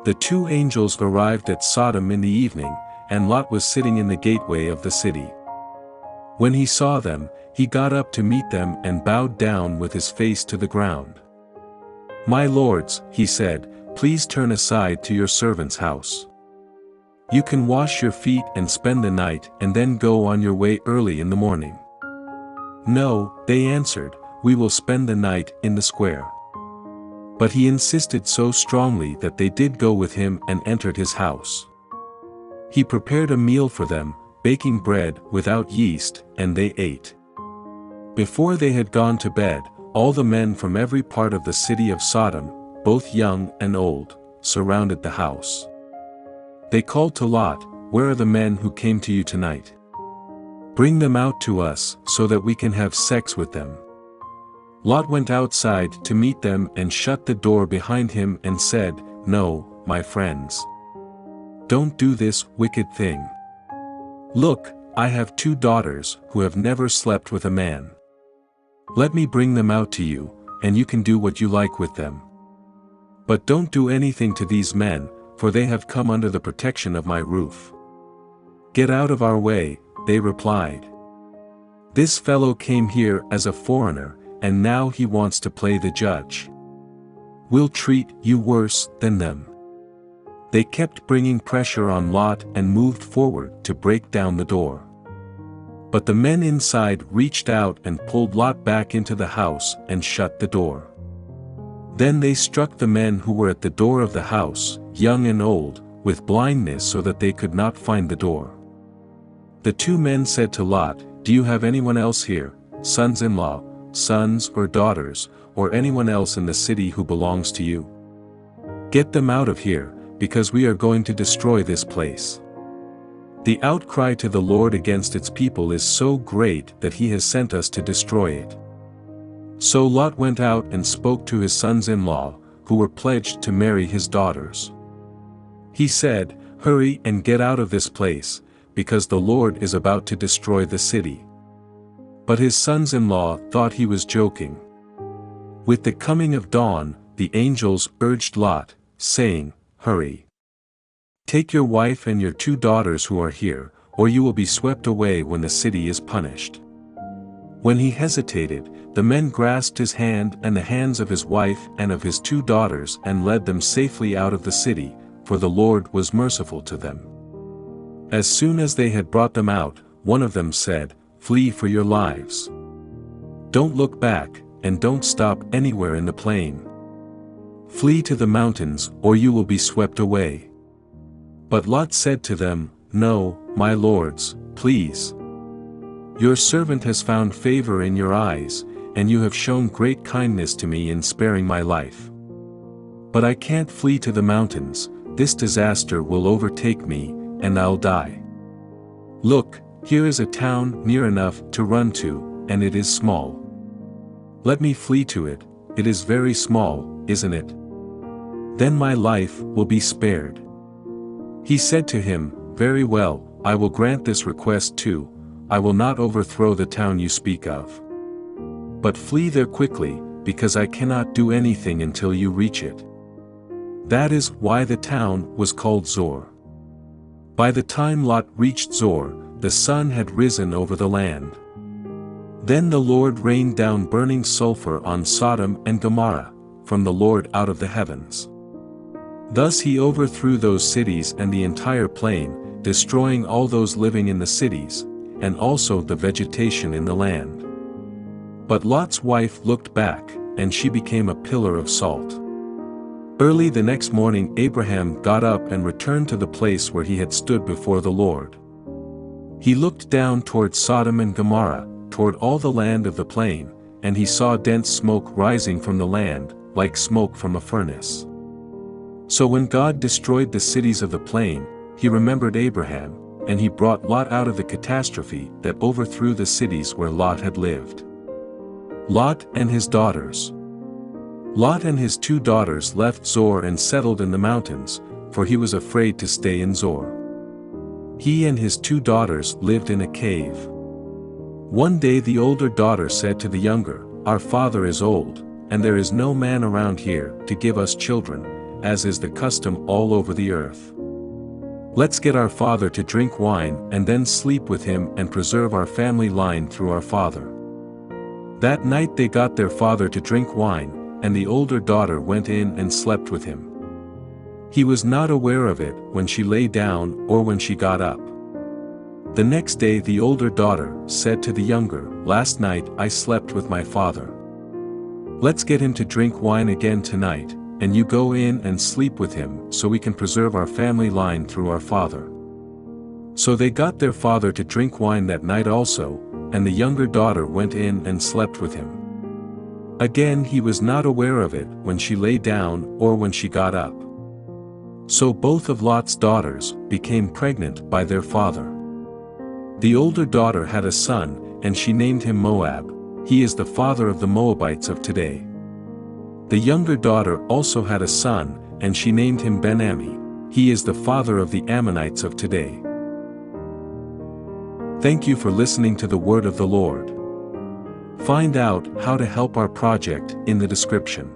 The two angels arrived at Sodom in the evening, and Lot was sitting in the gateway of the city. When he saw them, he got up to meet them and bowed down with his face to the ground. "My lords," he said, "please turn aside to your servant's house. You can wash your feet and spend the night and then go on your way early in the morning." "No," they answered, "we will spend the night in the square." But he insisted so strongly that they did go with him and entered his house. He prepared a meal for them, baking bread without yeast, and they ate. Before they had gone to bed, all the men from every part of the city of Sodom, both young and old, surrounded the house. They called to Lot, "Where are the men who came to you tonight? Bring them out to us so that we can have sex with them." Lot went outside to meet them and shut the door behind him and said, "No, my friends. Don't do this wicked thing. Look, I have 2 daughters who have never slept with a man. Let me bring them out to you, and you can do what you like with them. But don't do anything to these men, for they have come under the protection of my roof." "Get out of our way," they replied. "This fellow came here as a foreigner, and now he wants to play the judge. We'll treat you worse than them." They kept bringing pressure on Lot and moved forward to break down the door. But the men inside reached out and pulled Lot back into the house and shut the door. Then they struck the men who were at the door of the house, young and old, with blindness so that they could not find the door. The 2 men said to Lot, "Do you have anyone else here, sons-in-law, sons or daughters, or anyone else in the city who belongs to you? Get them out of here, because we are going to destroy this place." The outcry to the Lord against its people is so great that he has sent us to destroy it. So Lot went out and spoke to his sons-in-law, who were pledged to marry his daughters. He said, "Hurry and get out of this place, because the Lord is about to destroy the city." But his sons-in-law thought he was joking. With the coming of dawn, the angels urged Lot, saying, "Hurry. Take your wife and your 2 daughters who are here, or you will be swept away when the city is punished." When he hesitated, the men grasped his hand and the hands of his wife and of his 2 daughters and led them safely out of the city, for the Lord was merciful to them. As soon as they had brought them out, one of them said, "Flee for your lives. Don't look back, and don't stop anywhere in the plain. Flee to the mountains, or you will be swept away." But Lot said to them, "No, my lords, please. Your servant has found favor in your eyes, and you have shown great kindness to me in sparing my life. But I can't flee to the mountains, this disaster will overtake me, and I'll die. Look, here is a town near enough to run to, and it is small. Let me flee to it, it is very small, isn't it? Then my life will be spared." He said to him, "Very well, I will grant this request too, I will not overthrow the town you speak of. But flee there quickly, because I cannot do anything until you reach it." That is why the town was called Zor. By the time Lot reached Zor, the sun had risen over the land. Then the Lord rained down burning sulfur on Sodom and Gomorrah, from the Lord out of the heavens. Thus he overthrew those cities and the entire plain, destroying all those living in the cities, and also the vegetation in the land. But Lot's wife looked back, and she became a pillar of salt. Early the next morning Abraham got up and returned to the place where he had stood before the Lord. He looked down toward Sodom and Gomorrah, toward all the land of the plain, and he saw dense smoke rising from the land, like smoke from a furnace. So when God destroyed the cities of the plain, he remembered Abraham, and he brought Lot out of the catastrophe that overthrew the cities where Lot had lived. Lot and his daughters. Lot and his 2 daughters left Zor and settled in the mountains, for he was afraid to stay in Zor. He and his 2 daughters lived in a cave. One day the older daughter said to the younger, "Our father is old, and there is no man around here to give us children, as is the custom all over the earth. Let's get our father to drink wine and then sleep with him and preserve our family line through our father." That night they got their father to drink wine, and the older daughter went in and slept with him. He was not aware of it when she lay down or when she got up. The next day the older daughter said to the younger, "Last night I slept with my father. Let's get him to drink wine again tonight, and you go in and sleep with him so we can preserve our family line through our father." So they got their father to drink wine that night also, and the younger daughter went in and slept with him. Again he was not aware of it when she lay down or when she got up. So both of Lot's daughters became pregnant by their father. The older daughter had a son, and she named him Moab. He is the father of the Moabites of today. The younger daughter also had a son, and she named him Ben-Ammi. He is the father of the Ammonites of today. Thank you for listening to the word of the Lord. Find out how to help our project in the description.